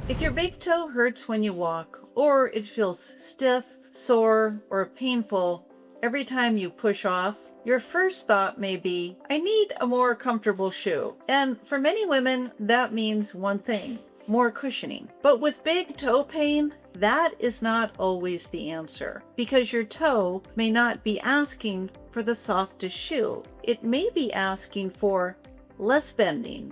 If your big toe hurts when you walk, or it feels stiff, sore, or painful every time you push off, your first thought may be, I need a more comfortable shoe. And for many women, that means one thing: more cushioning. But with big toe pain, that is not always the answer, because your toe may not be asking for the softest shoe. It may be asking for less bending,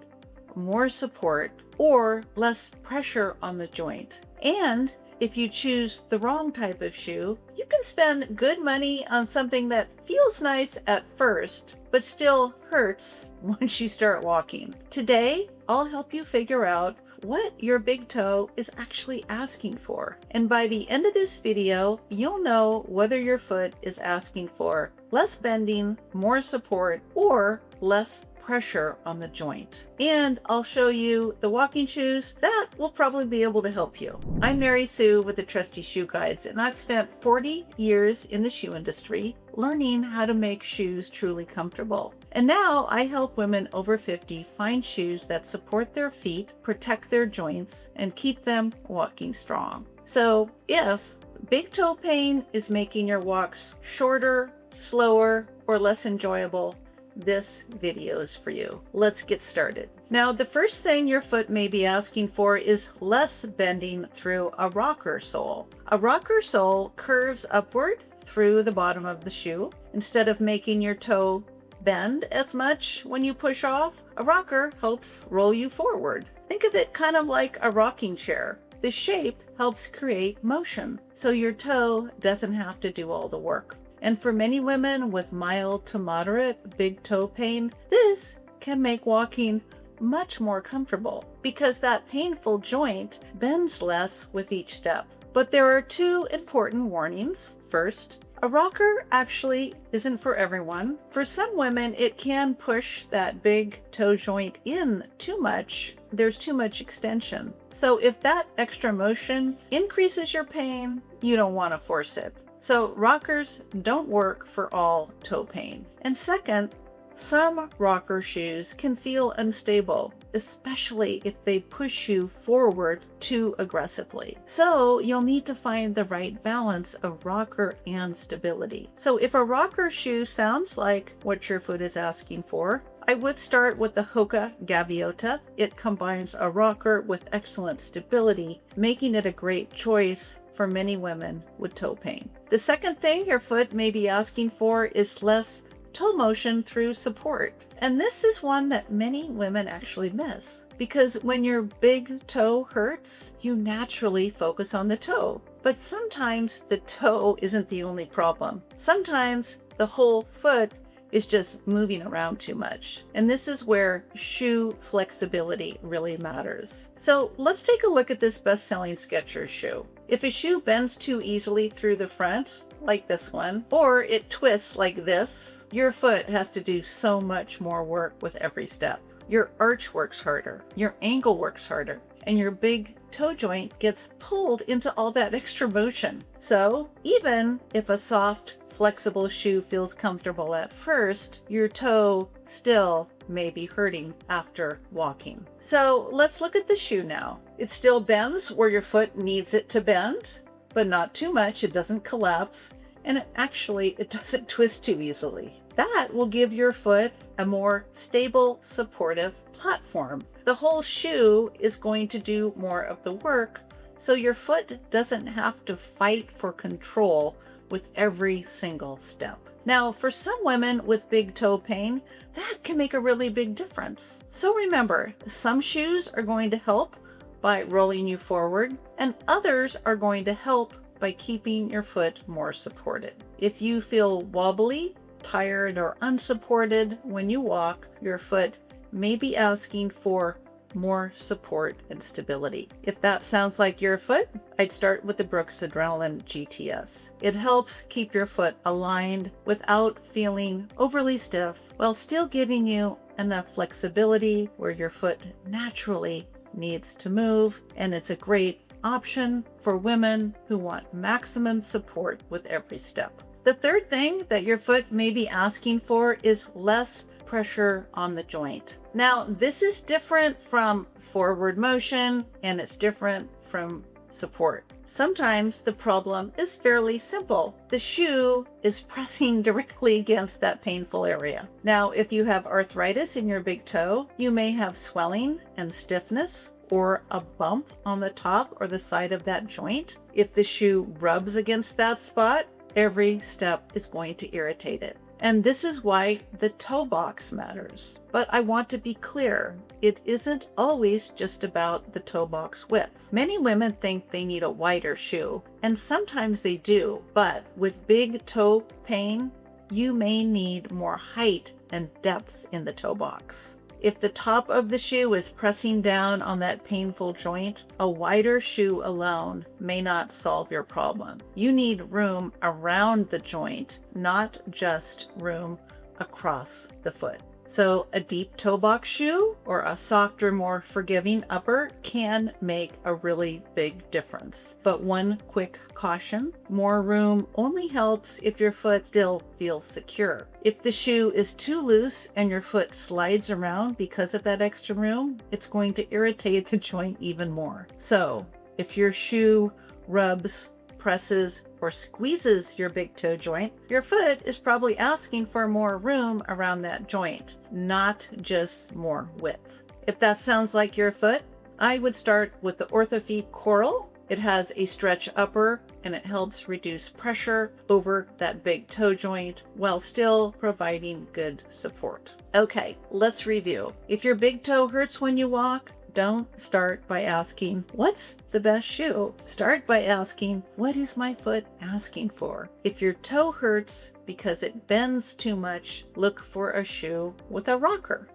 more support, or less pressure on the joint. And if you choose the wrong type of shoe, you can spend good money on something that feels nice at first, but still hurts once you start walking. Today, I'll help you figure out what your big toe is actually asking for. And by the end of this video, you'll know whether your foot is asking for less bending, more support, or less pressure on the joint. And I'll show you the walking shoes that will probably be able to help you. I'm Mary Sue with the Trusty Shoe Guides, and I've spent 40 years in the shoe industry learning how to make shoes truly comfortable. And now I help women over 50 find shoes that support their feet, protect their joints, and keep them walking strong. So if big toe pain is making your walks shorter, slower, or less enjoyable, this video is for you. Let's get started. Now, the first thing your foot may be asking for is less bending through a rocker sole. A rocker sole curves upward through the bottom of the shoe. Instead of making your toe bend as much when you push off, a rocker helps roll you forward. Think of it kind of like a rocking chair. The shape helps create motion, so your toe doesn't have to do all the work. And for many women with mild to moderate big toe pain, this can make walking much more comfortable because that painful joint bends less with each step. But there are two important warnings. First, a rocker actually isn't for everyone. For some women, it can push that big toe joint in too much. There's too much extension. So if that extra motion increases your pain, you don't want to force it. So rockers don't work for all toe pain. And second, some rocker shoes can feel unstable, especially if they push you forward too aggressively. So you'll need to find the right balance of rocker and stability. So if a rocker shoe sounds like what your foot is asking for, I would start with the HOKA Gaviota. It combines a rocker with excellent stability, making it a great choice for many women with toe pain. The second thing your foot may be asking for is less toe motion through support. And this is one that many women actually miss, because when your big toe hurts, you naturally focus on the toe. But sometimes the toe isn't the only problem. Sometimes the whole foot is just moving around too much. And this is where shoe flexibility really matters. So let's take a look at this best-selling Skechers shoe. If a shoe bends too easily through the front, like this one, or it twists like this, your foot has to do so much more work with every step. Your arch works harder, your ankle works harder, and your big toe joint gets pulled into all that extra motion. So even if a soft, flexible shoe feels comfortable at first, your toe still may be hurting after walking. So let's look at the shoe now. It still bends where your foot needs it to bend, but not too much. It doesn't collapse, and it doesn't twist too easily. That will give your foot a more stable, supportive platform. The whole shoe is going to do more of the work, so your foot doesn't have to fight for control with every single step. Now, for some women with big toe pain, that can make a really big difference. So remember, some shoes are going to help by rolling you forward, and others are going to help by keeping your foot more supported. If you feel wobbly, tired, or unsupported when you walk, your foot may be asking for more support and stability. If that sounds like your foot, I'd start with the Brooks Adrenaline GTS. It helps keep your foot aligned without feeling overly stiff, while still giving you enough flexibility where your foot naturally needs to move, and it's a great option for women who want maximum support with every step. The third thing that your foot may be asking for is less pressure on the joint. Now, this is different from forward motion and it's different from support. Sometimes the problem is fairly simple. The shoe is pressing directly against that painful area. Now, if you have arthritis in your big toe, you may have swelling and stiffness or a bump on the top or the side of that joint. If the shoe rubs against that spot, every step is going to irritate it. And this is why the toe box matters. But I want to be clear, it isn't always just about the toe box width. Many women think they need a wider shoe, and sometimes they do, but with big toe pain, you may need more height and depth in the toe box. If the top of the shoe is pressing down on that painful joint, a wider shoe alone may not solve your problem. You need room around the joint, not just room across the foot. So a deep toe box shoe or a softer, more forgiving upper can make a really big difference. But one quick caution, more room only helps if your foot still feels secure. If the shoe is too loose and your foot slides around because of that extra room, it's going to irritate the joint even more. So if your shoe rubs, presses, or squeezes your big toe joint, your foot is probably asking for more room around that joint, not just more width. If that sounds like your foot, I would start with the Orthofeet Coral. It has a stretch upper and it helps reduce pressure over that big toe joint while still providing good support. Okay, let's review. If your big toe hurts when you walk, don't start by asking, what's the best shoe? Start by asking, what is my foot asking for? If your toe hurts because it bends too much, look for a shoe with a rocker.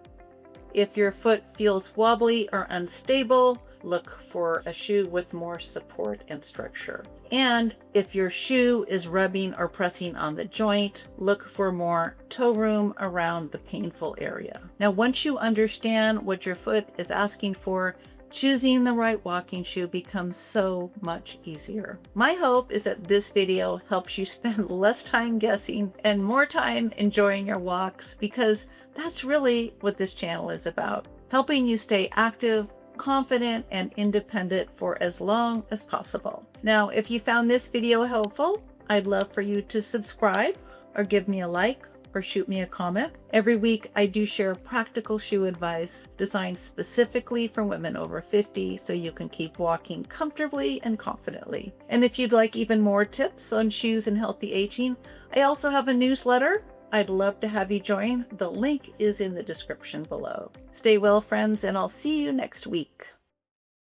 If your foot feels wobbly or unstable, look for a shoe with more support and structure. And if your shoe is rubbing or pressing on the joint, look for more toe room around the painful area. Now, once you understand what your foot is asking for, choosing the right walking shoe becomes so much easier. My hope is that this video helps you spend less time guessing and more time enjoying your walks, because that's really what this channel is about, helping you stay active, confident, and independent for as long as possible. Now, if you found this video helpful, I'd love for you to subscribe or give me a like or shoot me a comment. Every week I do share practical shoe advice designed specifically for women over 50 so you can keep walking comfortably and confidently. And if you'd like even more tips on shoes and healthy aging, I also have a newsletter. I'd love to have you join. The link is in the description below. Stay well, friends, and I'll see you next week.